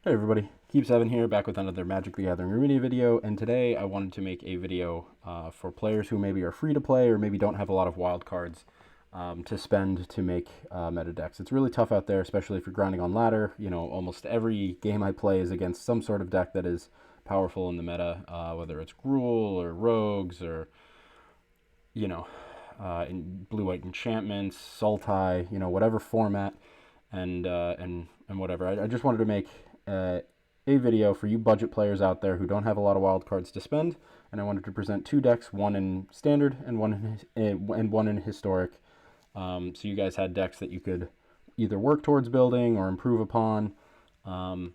Hey everybody, Keep7 here, back with another Magic the Gathering Arena video, and today I wanted to make a video for players who maybe are free to play or maybe don't have a lot of wild cards to spend to make meta decks. It's really tough out there, especially if you're grinding on ladder. You know, almost every game I play is against some sort of deck that is powerful in the meta, whether it's Gruul or Rogues or, you know, in blue-white enchantments, Sultai, you know, whatever format, and whatever. I just wanted to make a video for you budget players out there who don't have a lot of wild cards to spend, and I wanted to present two decks, one in standard and one in historic. So you guys had decks that you could either work towards building or improve upon, and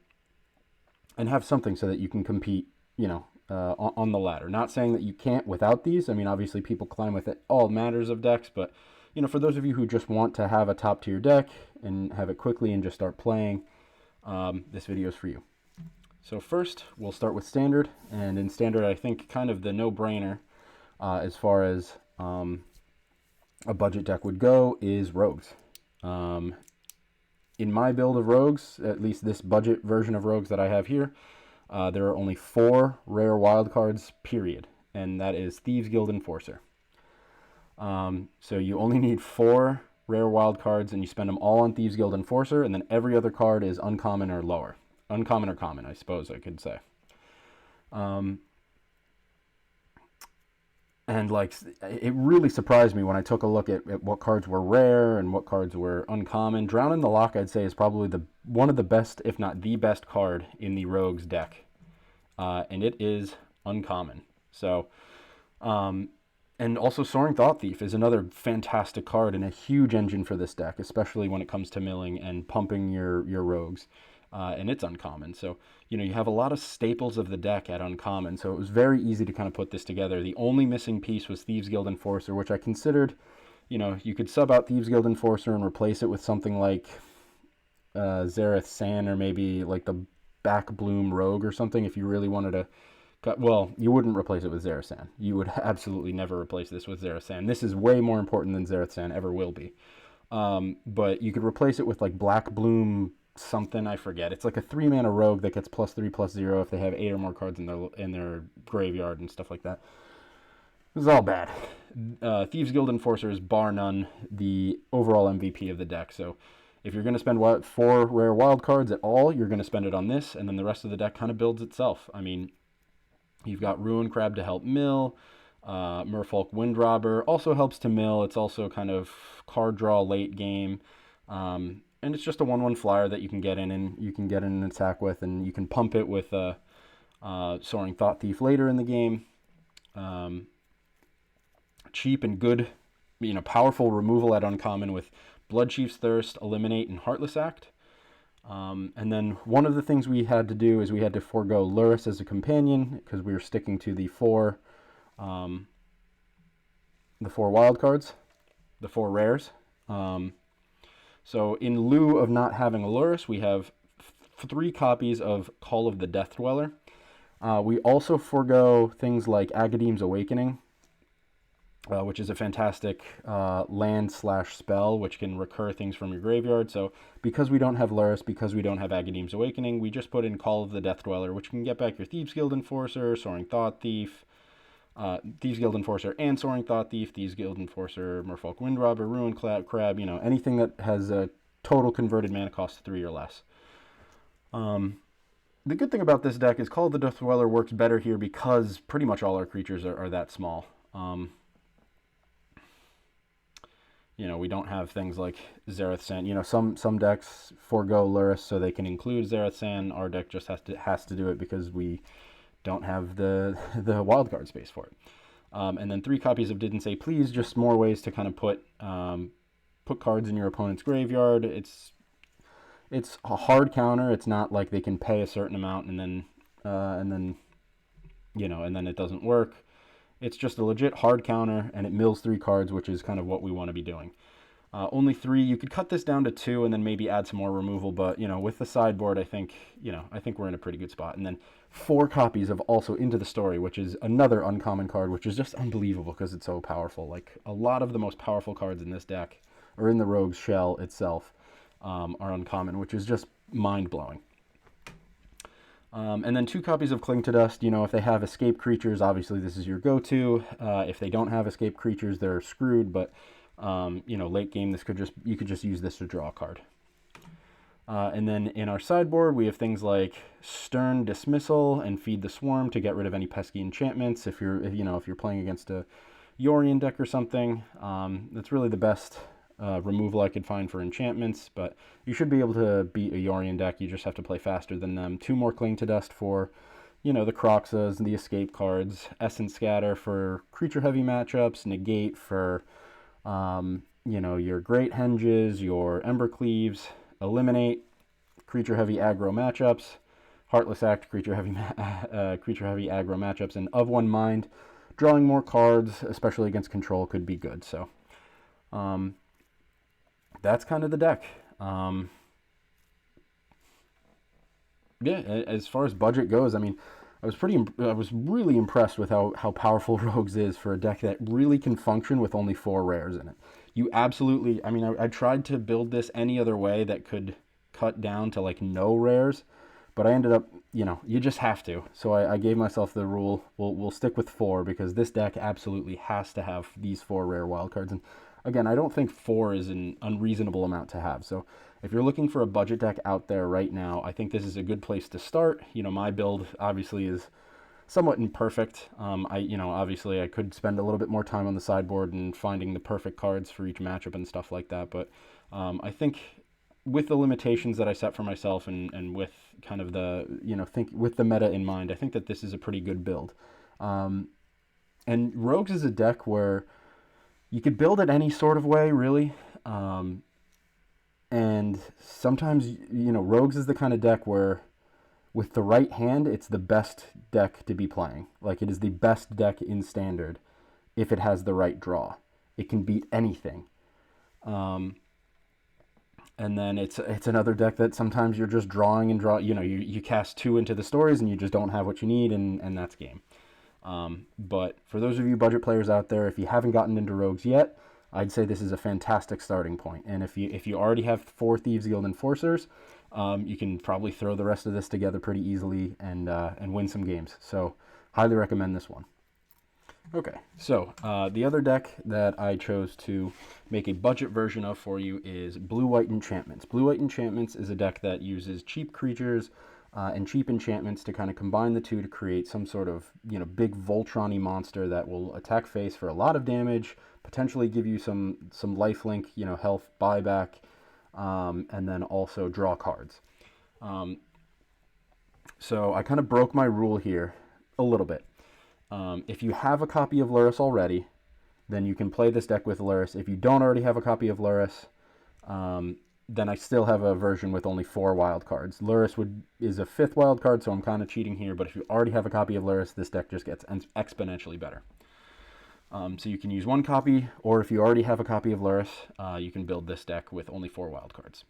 have something so that you can compete, you know, on the ladder. Not saying that you can't without these. I mean, obviously people climb with it, all matters of decks, but you know, for those of you who just want to have a top tier deck and have it quickly and just start playing, this video is for you. So first, we'll start with standard, and in standard, I think kind of the no-brainer as far as a budget deck would go is Rogues. In my build of Rogues, at least this budget version of Rogues that I have here, there are only 4 rare wild cards, period, and that is Thieves Guild Enforcer. So you only need 4 rare wild cards, and you spend them all on Thieves Guild Enforcer, and then every other card is uncommon or lower. Uncommon or common, I suppose I could say. And like, it really surprised me when I took a look at what cards were rare and what cards were uncommon. Drown in the Loch, I'd say, is probably one of the best, if not the best card in the Rogues deck. And it is uncommon. So, and also Soaring Thought Thief is another fantastic card and a huge engine for this deck, especially when it comes to milling and pumping your Rogues. And it's uncommon. So, you know, you have a lot of staples of the deck at uncommon, so it was very easy to kind of put this together. The only missing piece was Thieves Guild Enforcer, which I considered, you know, you could sub out Thieves Guild Enforcer and replace it with something like Zareth San, or maybe like the Back Bloom Rogue or something if you really wanted to cut. Well, you wouldn't replace it with Zareth San. You would absolutely never replace this with Zareth San. This is way more important than Zareth San ever will be. But you could replace it with like Black Bloom something, I forget. It's like a 3-mana rogue that gets +3/+0 if they have 8 or more cards in their graveyard and stuff like that. This is all bad. Thieves Guild Enforcer is bar none the overall MVP of the deck. So if you're going to spend 4 rare wild cards at all, you're going to spend it on this, and then the rest of the deck kind of builds itself. I mean, you've got Ruin Crab to help mill. Merfolk Windrobber also helps to mill. It's also kind of card draw late game. And it's just a 1/1 flyer that you can get in, and you can get in an attack with, and you can pump it with Soaring Thought Thief later in the game. Cheap and good, you know, powerful removal at uncommon with Bloodchief's Thirst, Eliminate, and Heartless Act. And then one of the things we had to do is we had to forego Lurrus as a companion because we were sticking to the 4 wild cards, the 4 rares. So in lieu of not having a Lurrus, we have 3 copies of Call of the Death Dweller. We also forego things like Agadeem's Awakening, which is a fantastic land/spell which can recur things from your graveyard. So because we don't have Lurrus, because we don't have Agadeem's Awakening, we just put in Call of the Death Dweller, which can get back your Thieves Guild Enforcer, Soaring Thought Thief, Thieves Guild Enforcer and Soaring Thought Thief, Thieves Guild Enforcer, Merfolk Windrobber, Ruin Crab, you know, anything that has a total converted mana cost of 3 or less. The good thing about this deck is Call of the Death Dweller works better here because pretty much all our creatures are that small. You know, we don't have things like Zareth San. You know, some decks forego Lurrus so they can include Zareth San. Our deck just has to do it because we don't have the wildcard space for it. And then 3 copies of Didn't Say Please, just more ways to kind of put cards in your opponent's graveyard. It's a hard counter. It's not like they can pay a certain amount and then you know, and then it doesn't work. It's just a legit hard counter, and it mills 3 cards, which is kind of what we want to be doing. Only 3. You could cut this down to 2 and then maybe add some more removal, but, you know, with the sideboard, I think we're in a pretty good spot. And then 4 copies of Also Into the Story, which is another uncommon card, which is just unbelievable because it's so powerful. Like, a lot of the most powerful cards in this deck, or in the Rogue's shell itself, are uncommon, which is just mind-blowing. And then 2 copies of Cling to Dust. You know, if they have escape creatures, obviously this is your go-to. If they don't have escape creatures, they're screwed. But you know, late game, you could just use this to draw a card. And then in our sideboard, we have things like Stern Dismissal and Feed the Swarm to get rid of any pesky enchantments. If you're playing against a Yorion deck or something, that's really the best removal I could find for enchantments. But you should be able to beat a Yorion deck. You just have to play faster than them. 2 more Cling to Dust for, you know, the Croxas and the escape cards. Essence Scatter for creature-heavy matchups. Negate for, you know, your Great Henges, your Embercleaves. Eliminate creature-heavy aggro matchups. Heartless Act, creature-heavy aggro matchups. And Of One Mind, drawing more cards, especially against control, could be good. So that's kind of the deck. Yeah, as far as budget goes, I mean, I was really impressed with how powerful Rogues is for a deck that really can function with only 4 rares in it. You absolutely, I mean, I tried to build this any other way that could cut down to like no rares, but I ended up, you know, you just have to. So I gave myself the rule, we'll stick with 4 because this deck absolutely has to have these 4 rare wildcards. And again, I don't think 4 is an unreasonable amount to have. So if you're looking for a budget deck out there right now, I think this is a good place to start. You know, my build obviously is somewhat imperfect. Obviously I could spend a little bit more time on the sideboard and finding the perfect cards for each matchup and stuff like that. But I think with the limitations that I set for myself and with kind of the, you know, with the meta in mind, I think that this is a pretty good build. And Rogues is a deck where you could build it any sort of way, really. And sometimes, you know, Rogues is the kind of deck where with the right hand, it's the best deck to be playing. Like, it is the best deck in Standard if it has the right draw. It can beat anything. And then it's another deck that sometimes you're just drawing and draw. You know, you cast 2 into the stories and you just don't have what you need, and that's game. But for those of you budget players out there, if you haven't gotten into Rogues yet, I'd say this is a fantastic starting point. And if you already have 4 Thieves Guild Enforcers, you can probably throw the rest of this together pretty easily and win some games. So highly recommend this one. Okay, so the other deck that I chose to make a budget version of for you is Blue-White Enchantments. Blue-White Enchantments is a deck that uses cheap creatures and cheap enchantments to kind of combine the two to create some sort of, you know, big Voltron-y monster that will attack face for a lot of damage, potentially give you some lifelink, you know, health buyback, and then also draw cards. So I kind of broke my rule here a little bit. If you have a copy of Lurrus already, then you can play this deck with Lurrus. If you don't already have a copy of Lurrus, then I still have a version with only 4 wild cards. Lurrus is a 5th wild card, so I'm kind of cheating here, but if you already have a copy of Lurrus, this deck just gets exponentially better. So you can use 1 copy, or if you already have a copy of Lurrus, you can build this deck with only 4 wild cards.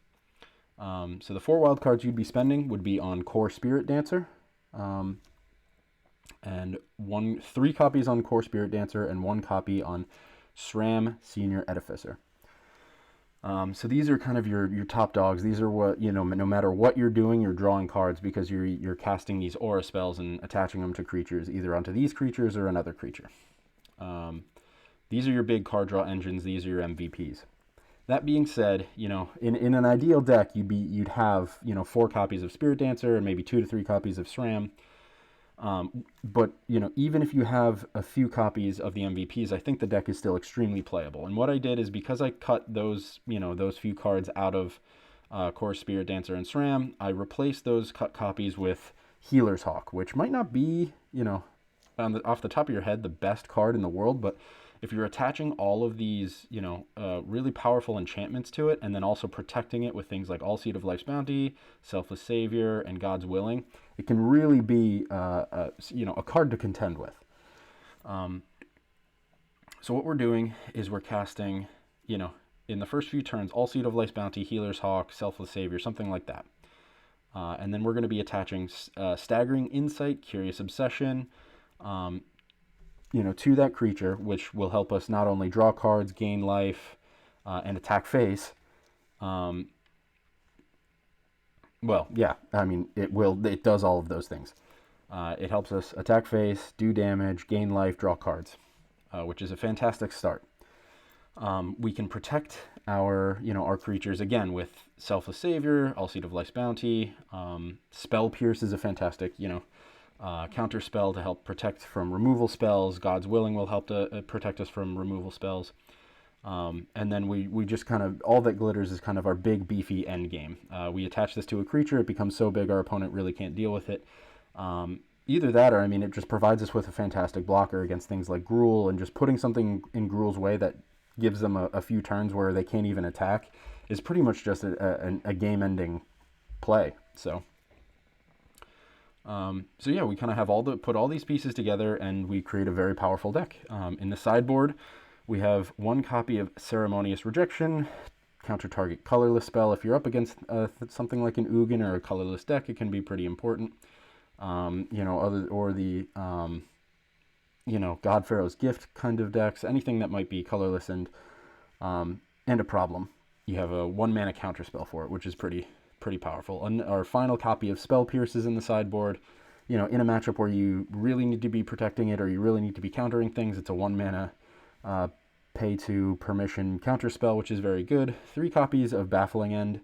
So the 4 wild cards you'd be spending would be on Core Spirit Dancer, and 3 copies on Core Spirit Dancer and 1 copy on SRAM Senior Edificer. So these are kind of your top dogs. These are what, you know, no matter what you're doing, you're drawing cards because you're casting these aura spells and attaching them to creatures, either onto these creatures or another creature. These are your big card draw engines. These are your MVPs. That being said, you know, in an ideal deck, you'd have, you know, 4 copies of Spirit Dancer and maybe 2 to 3 copies of SRAM. But, you know, even if you have a few copies of the MVPs, I think the deck is still extremely playable. And what I did is, because I cut those, you know, those few cards out of Core Spirit Dancer and SRAM, I replaced those cut copies with Healer's Hawk, which might not be, you know, off the top of your head, the best card in the world, but if you're attaching all of these, you know, really powerful enchantments to it, and then also protecting it with things like All Seed of Life's Bounty, Selfless Savior, and God's Willing, it can really be, you know, a card to contend with. So what we're doing is we're casting, you know, in the first few turns, All Seed of Life's Bounty, Healer's Hawk, Selfless Savior, something like that. And then we're going to be attaching Staggering Insight, Curious Obsession, you know, to that creature, which will help us not only draw cards, gain life, and attack face, Well, yeah, I mean, it does all of those things. It helps us attack face, do damage, gain life, draw cards, which is a fantastic start. We can protect our creatures again with Selfless Savior, All Seed of Life's Bounty. Spell Pierce is a fantastic, counter spell to help protect from removal spells. God's Willing will help to protect us from removal spells. And then we just kind of, all that glitters is kind of our big beefy end game. We attach this to a creature, it becomes so big our opponent really can't deal with it. Either that, or I mean, it just provides us with a fantastic blocker against things like Gruul, and just putting something in Gruul's way that gives them a few turns where they can't even attack is pretty much just a game-ending play. So yeah, we kind of have put all these pieces together, and we create a very powerful deck. In the sideboard, we have one copy of Ceremonious Rejection, counter target colorless spell. If you're up against something like an Ugin or a colorless deck, it can be pretty important. God Pharaoh's Gift kind of decks, anything that might be colorless and a problem. You have a 1-mana counter spell for it, which is pretty powerful. And our final copy of Spell Pierce is in the sideboard. In a matchup where you really need to be protecting it or you really need to be countering things, it's a 1-mana pay to permission counter spell, which is very good. 3 copies of Baffling End.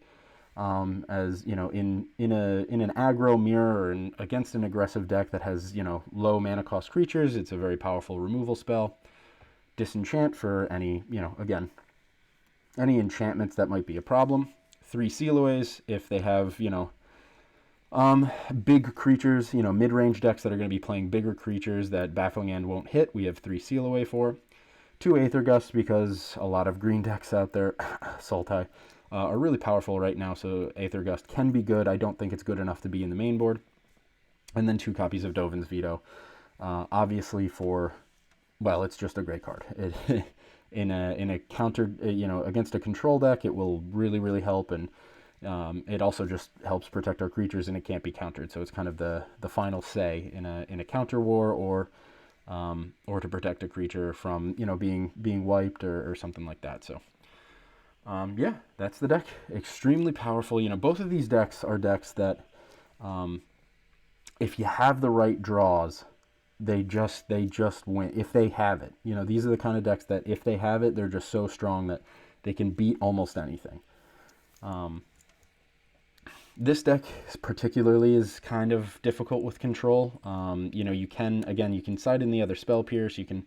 As in an aggro mirror and against an aggressive deck that has low mana cost creatures, it's a very powerful removal spell. Disenchant for any any enchantments that might be a problem. 3 Sealaways if they have big creatures, mid-range decks that are going to be playing bigger creatures that Baffling End won't hit. We have 3 Sealaway for. 2 Aether Gusts because a lot of green decks out there, Sultai, are really powerful right now, so Aether Gust can be good. I don't think it's good enough to be in the main board. And then 2 copies of Dovin's Veto. Obviously it's just a great card. In a counter, against a control deck, it will really, really help, and it also just helps protect our creatures, and it can't be countered. So it's kind of the final say in a counter war, or to protect a creature from being wiped or something like that. So yeah, that's the deck. Extremely powerful. Both of these decks are decks that, if you have the right draws, they just win. If they have it, these are the kind of decks that if they have it, they're just so strong that they can beat almost anything. This deck particularly is kind of difficult with control. You can side in the other Spell Pierce. You can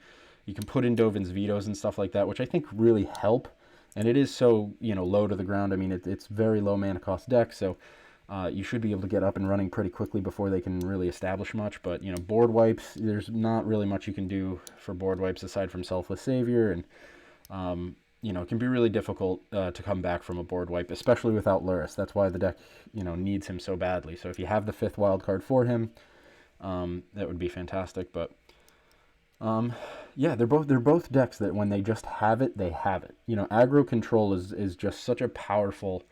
put in Dovin's Vetoes and stuff like that, which I think really help. And it is so, low to the ground. I mean, it's very low mana cost deck, so you should be able to get up and running pretty quickly before they can really establish much. But, board wipes, there's not really much you can do for board wipes aside from Selfless Savior. And, it can be really difficult to come back from a board wipe, especially without Lurrus. That's why the deck, needs him so badly. So if you have the 5th wild card for him, that would be fantastic. But yeah, they're both decks that when they just have it, they have it. Aggro control is just such a powerful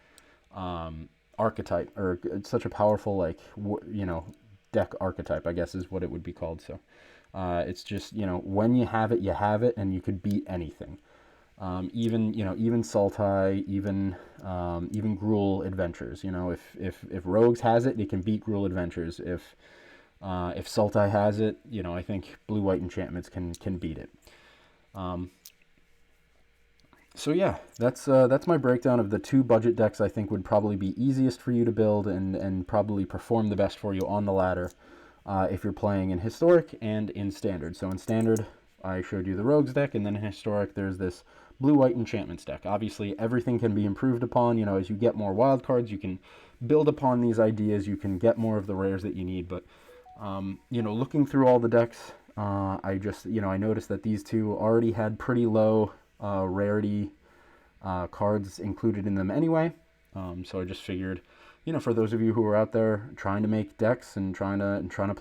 archetype, or it's such a powerful deck archetype, I guess is what it would be called. So it's just when you have it, and you could beat anything. Even Sultai, even Gruul Adventures. If Rogues has it, they can beat Gruul Adventures. If Sultai has it, I think blue-white enchantments can beat it. So yeah, that's my breakdown of the 2 budget decks I think would probably be easiest for you to build and probably perform the best for you on the ladder if you're playing in Historic and in Standard. So in Standard, I showed you the Rogues deck, and then in Historic, there's this blue-white enchantments deck. Obviously, everything can be improved upon. As you get more wild cards, you can build upon these ideas. You can get more of the rares that you need, but looking through all the decks, I just, I noticed that these 2 already had pretty low rarity cards included in them anyway. So I just figured, for those of you who are out there trying to make decks and trying to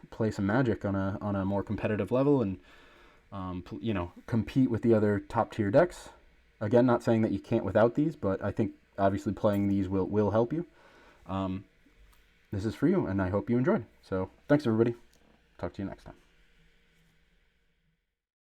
play some Magic on a more competitive level, and compete with the other top tier decks. Again, not saying that you can't without these, but I think obviously playing these will help you. This is for you, and I hope you enjoyed. So thanks everybody. Talk to you next time.